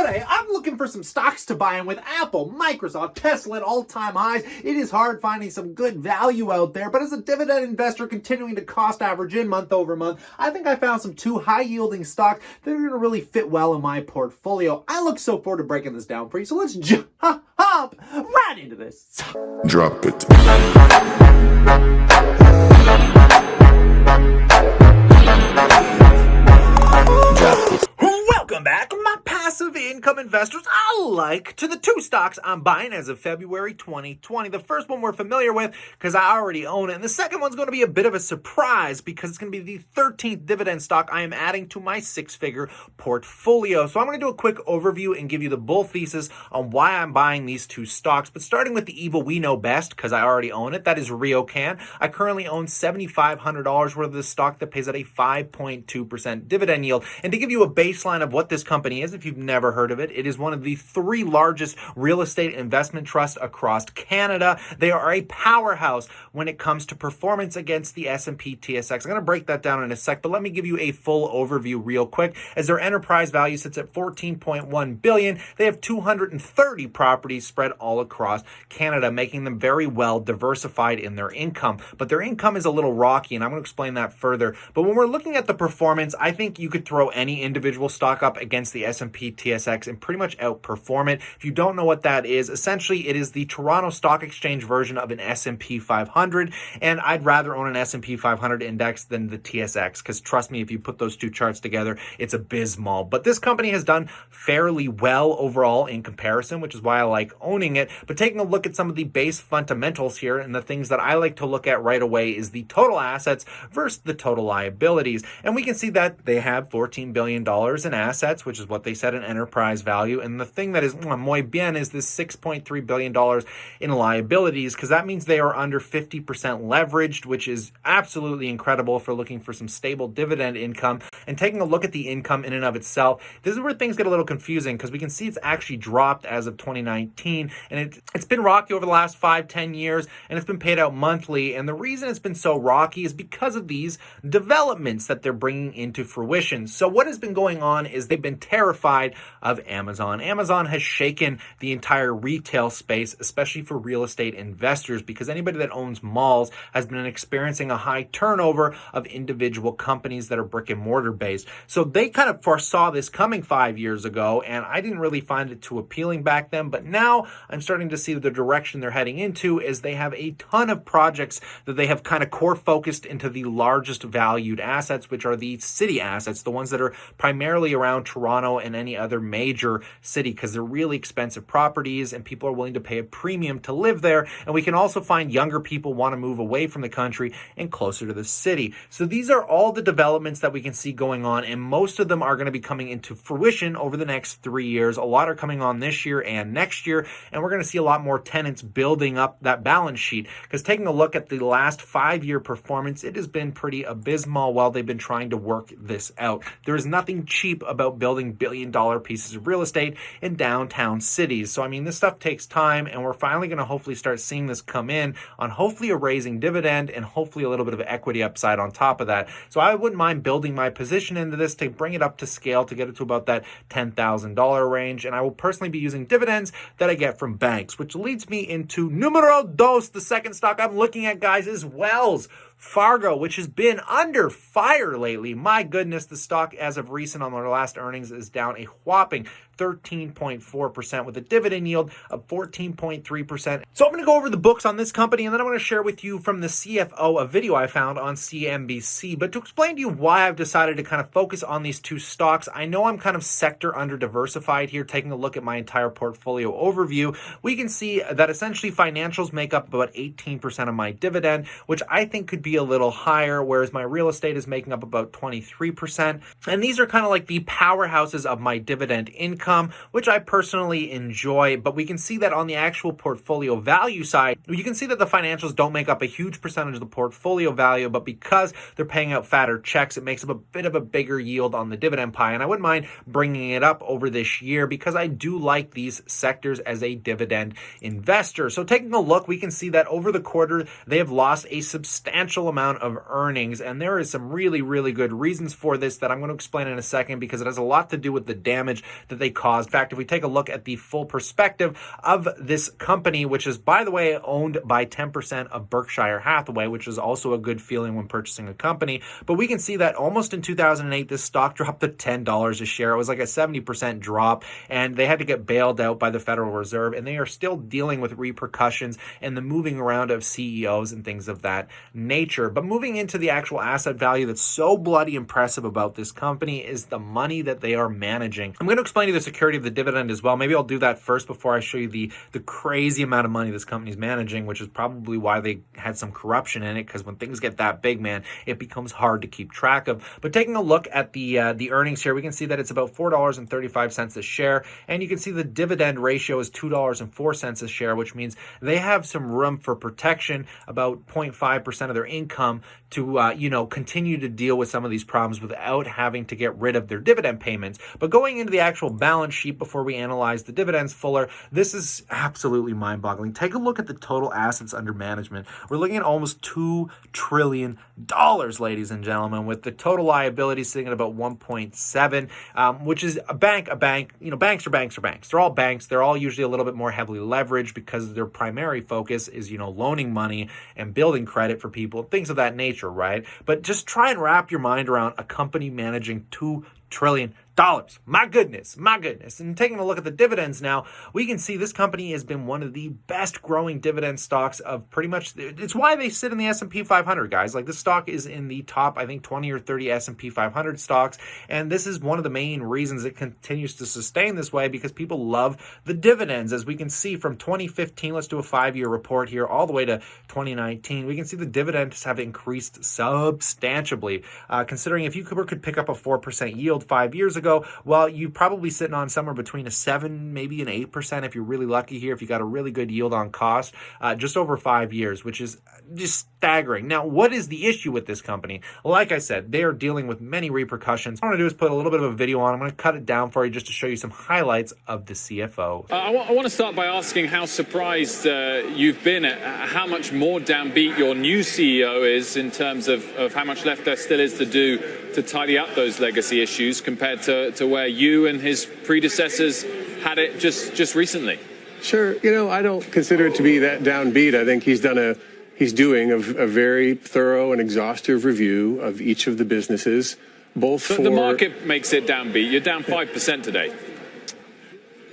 Today, I'm looking for some stocks to buy in with Apple, Microsoft, Tesla at all-time highs. It is hard finding some good value out there, but as a dividend investor continuing to cost average in month over month, I think I found some two high-yielding stocks that are going to really fit well in my portfolio. I look so forward to breaking this down for you, so let's jump right into this. Drop it. Welcome back, my passive income investors alike, to the two stocks I'm buying as of February 2020. The first one we're familiar with because I already own it, and the second one's going to be a bit of a surprise because it's going to be the 13th dividend stock I am adding to my six-figure portfolio. So I'm going to do a quick overview and give you the bull thesis on why I'm buying these two stocks, but starting with the evil we know best because I already own it, that is RioCan. I currently own $7,500 worth of this stock that pays at a 5.2% dividend yield. And to give you a baseline of what this company is, if you've never heard of it, it is one of the three largest real estate investment trusts across Canada. They are a powerhouse when it comes to performance against the S&P TSX. I'm going to break that down in a sec, but let me give you a full overview real quick. As their enterprise value sits at $14.1 billion, they have 230 properties spread all across Canada, making them very well diversified in their income. But their income is a little rocky, and I'm going to explain that further. But when we're looking at the performance, I think you could throw any individual stock up against the S&P TSX and pretty much outperform it. If you don't know what that is, essentially it is the Toronto Stock Exchange version of an S&P 500, and I'd rather own an S&P 500 index than the TSX because trust me, if you put those two charts together, it's abysmal. But this company has done fairly well overall in comparison, which is why I like owning it. But taking a look at some of the base fundamentals here, and the things that I like to look at right away is the total assets versus the total liabilities. And we can see that they have $14 billion in assets, which is what they said in enterprise value. And the thing that is muy bien is this $6.3 billion in liabilities, because that means they are under 50% leveraged, which is absolutely incredible for looking for some stable dividend income. And taking a look at the income in and of itself, this is where things get a little confusing because we can see it's actually dropped as of 2019. And it's been rocky over the last 5-10 years, and it's been paid out monthly. And the reason it's been so rocky is because of these developments that they're bringing into fruition. So what has been going on is they've been terrified of Amazon. Amazon has shaken the entire retail space, especially for real estate investors, because anybody that owns malls has been experiencing a high turnover of individual companies that are brick and mortar based. So they kind of foresaw this coming 5 years ago, and I didn't really find it too appealing back then, but now I'm starting to see the direction they're heading into is they have a ton of projects that they have kind of core focused into the largest valued assets, which are the city assets, the ones that are primarily around Toronto and any other major city, because they're really expensive properties and people are willing to pay a premium to live there. And we can also find younger people want to move away from the country and closer to the city. So these are all the developments that we can see going on, and most of them are going to be coming into fruition over the next 3 years. A lot are coming on this year and next year, and we're going to see a lot more tenants building up that balance sheet, because taking a look at the last 5-year performance, it has been pretty abysmal while they've been trying to work this out. There is nothing cheap about building billion-dollar pieces of real estate in downtown cities. So, I mean, this stuff takes time, and we're finally going to hopefully start seeing this come in on hopefully a raising dividend and hopefully a little bit of equity upside on top of that. So I wouldn't mind building my position into this to bring it up to scale to get it to about that $10,000 range. And I will personally be using dividends that I get from banks, which leads me into numero dos. The second stock I'm looking at, guys, is Wells Fargo, which has been under fire lately. My goodness, the stock as of recent on their last earnings is down a whopping 13.4% with a dividend yield of 14.3%. So I'm going to go over the books on this company, and then I'm going to share with you from the CFO a video I found on CNBC. But to explain to you why I've decided to kind of focus on these two stocks, I know I'm kind of sector under diversified here. Taking a look at my entire portfolio overview, we can see that essentially financials make up about 18% of my dividend, which I think could be a little higher, whereas my real estate is making up about 23%. And these are kind of like the powerhouses of my dividend income, which I personally enjoy. But we can see that on the actual portfolio value side, you can see that the financials don't make up a huge percentage of the portfolio value, but because they're paying out fatter checks, it makes up a bit of a bigger yield on the dividend pie. And I wouldn't mind bringing it up over this year because I do like these sectors as a dividend investor. So taking a look, we can see that over the quarter, they have lost a substantial amount of earnings. And there is some really, really good reasons for this that I'm going to explain in a second, because it has a lot to do with the damage that they caused. In fact, if we take a look at the full perspective of this company, which is, by the way, owned by 10% of Berkshire Hathaway, which is also a good feeling when purchasing a company. But we can see that almost in 2008, this stock dropped to $10 a share. It was like a 70% drop, and they had to get bailed out by the Federal Reserve, and they are still dealing with repercussions and the moving around of CEOs and things of that nature. But moving into the actual asset value that's so bloody impressive about this company is the money that they are managing. I'm going to explain to you the security of the dividend as well. Maybe I'll do that first before I show you the crazy amount of money this company's managing, which is probably why they had some corruption in it, because when things get that big, man, it becomes hard to keep track of. But taking a look at the earnings here, we can see that it's about $4.35 a share, and you can see the dividend ratio is $2.04 a share, which means they have some room for protection, about 0.5% of their income, to continue to deal with some of these problems without having to get rid of their dividend payments. But going into the actual balance sheet before we analyze the dividends fuller, this is absolutely mind-boggling. Take a look at the total assets under management. We're looking at almost $2 trillion, ladies and gentlemen, with the total liability sitting at about 1.7, which is a bank. Banks are banks. They're all banks. They're all usually a little bit more heavily leveraged because their primary focus is, loaning money and building credit for people, things of that nature, right? But just try and wrap your mind around a company managing $2 trillion. My goodness. And taking a look at the dividends now, we can see this company has been one of the best growing dividend stocks of pretty much, it's why they sit in the S&P 500, guys. Like, this stock is in the top, I think, 20 or 30 S&P 500 stocks. And this is one of the main reasons it continues to sustain this way, because people love the dividends. As we can see from 2015, let's do a 5-year report here, all the way to 2019, we can see the dividends have increased substantially. Considering if you could pick up a 4% yield 5 years ago, well, you're probably sitting on somewhere between a 7, maybe an 8% if you're really lucky here, if you got a really good yield on cost, just over 5 years, which is just staggering. Now, what is the issue with this company? Like I said, they are dealing with many repercussions. What I'm going to do is put a little bit of a video on. I'm going to cut it down for you just to show you some highlights of the CFO. I want to start by asking how surprised you've been at how much more downbeat your new CEO is in terms of how much left there still is to do to tidy up those legacy issues compared to where you and his predecessors had it just recently. Sure. I don't consider it to be that downbeat. I think he's doing a very thorough and exhaustive review of each of the businesses, both but the market makes it downbeat. You're down 5% today.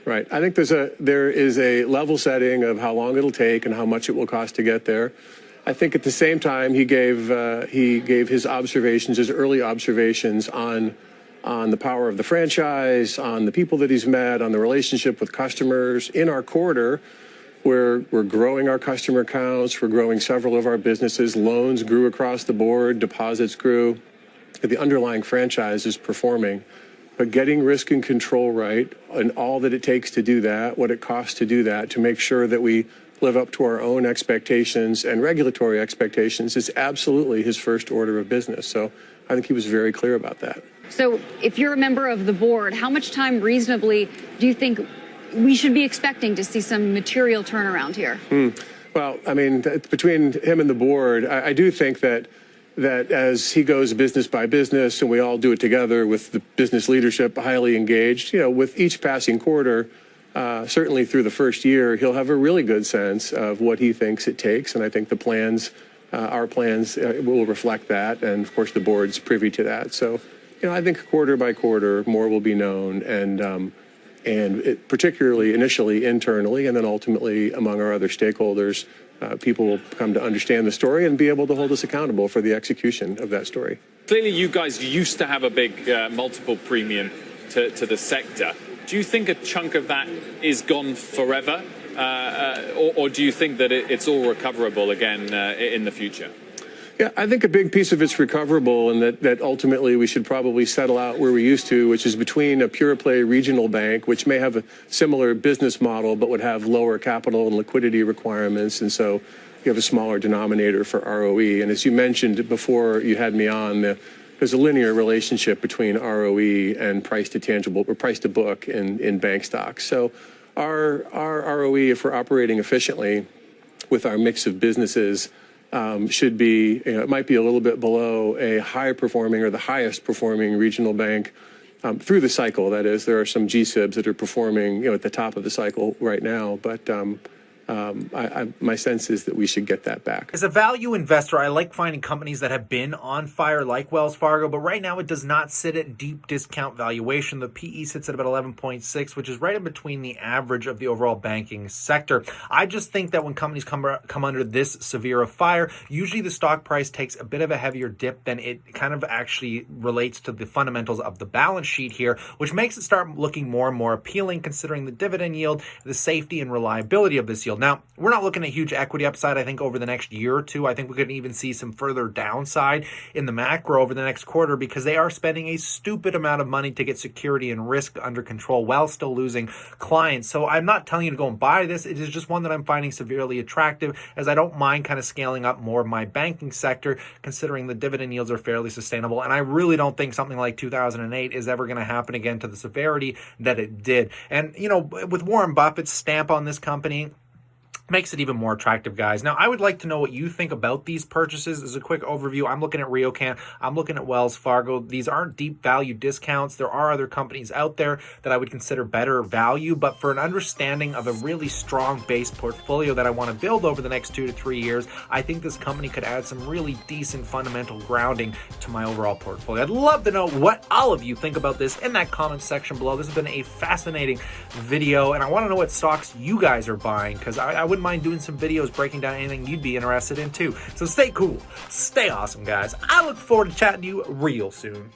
Right. I think there is a level setting of how long it'll take and how much it will cost to get there. I think at the same time he gave his early observations on the power of the franchise, on the people that he's met, on the relationship with customers. In our quarter, we're growing our customer counts. We're growing several of our businesses. Loans grew across the board. Deposits grew. The underlying franchise is performing. But getting risk and control right, and all that it takes to do that, what it costs to do that, to make sure that we live up to our own expectations and regulatory expectations, is absolutely his first order of business. So I think he was very clear about that. So if you're a member of the board, how much time reasonably do you think we should be expecting to see some material turnaround here? Well, I mean, between him and the board, I do think that as he goes business by business, and we all do it together with the business leadership highly engaged, with each passing quarter, certainly through the first year, he'll have a really good sense of what he thinks it takes. And I think our plans will reflect that. And of course, the board's privy to that. So, I think quarter by quarter, more will be known, and particularly initially internally, and then ultimately among our other stakeholders, people will come to understand the story and be able to hold us accountable for the execution of that story. Clearly, you guys used to have a big multiple premium to the sector. Do you think a chunk of that is gone forever, or do you think that it's all recoverable again in the future? Yeah, I think a big piece of it's recoverable, and that ultimately we should probably settle out where we used to, which is between a pure play regional bank, which may have a similar business model but would have lower capital and liquidity requirements, and so you have a smaller denominator for ROE. And as you mentioned before you had me on, there's a linear relationship between ROE and price to tangible or price to book in bank stocks. So our ROE, if we're operating efficiently with our mix of businesses, should be, it might be a little bit below a high performing or the highest performing regional bank through the cycle. That is, there are some GSIBs that are performing, at the top of the cycle right now, but my sense is that we should get that back. As a value investor, I like finding companies that have been on fire like Wells Fargo, but right now it does not sit at deep discount valuation. The PE sits at about 11.6, which is right in between the average of the overall banking sector. I just think that when companies come under this severe of fire, usually the stock price takes a bit of a heavier dip than it kind of actually relates to the fundamentals of the balance sheet here, which makes it start looking more and more appealing considering the dividend yield, the safety and reliability of this yield. Now, we're not looking at huge equity upside, I think, over the next year or two. I think we could even see some further downside in the macro over the next quarter because they are spending a stupid amount of money to get security and risk under control while still losing clients. So I'm not telling you to go and buy this. It is just one that I'm finding severely attractive as I don't mind kind of scaling up more of my banking sector considering the dividend yields are fairly sustainable. And I really don't think something like 2008 is ever going to happen again to the severity that it did. And, with Warren Buffett's stamp on this company, makes it even more attractive, guys. Now, I would like to know what you think about these purchases. As a quick overview, I'm looking at RioCan. I'm looking at Wells Fargo. These aren't deep value discounts. There are other companies out there that I would consider better value, but for an understanding of a really strong base portfolio that I want to build over the next 2 to 3 years, I think this company could add some really decent fundamental grounding to my overall portfolio. I'd love to know what all of you think about this in that comment section below. This has been a fascinating video, and I want to know what stocks you guys are buying because I wouldn't mind doing some videos breaking down anything you'd be interested in too. So stay cool, stay awesome, guys. I look forward to chatting to you real soon.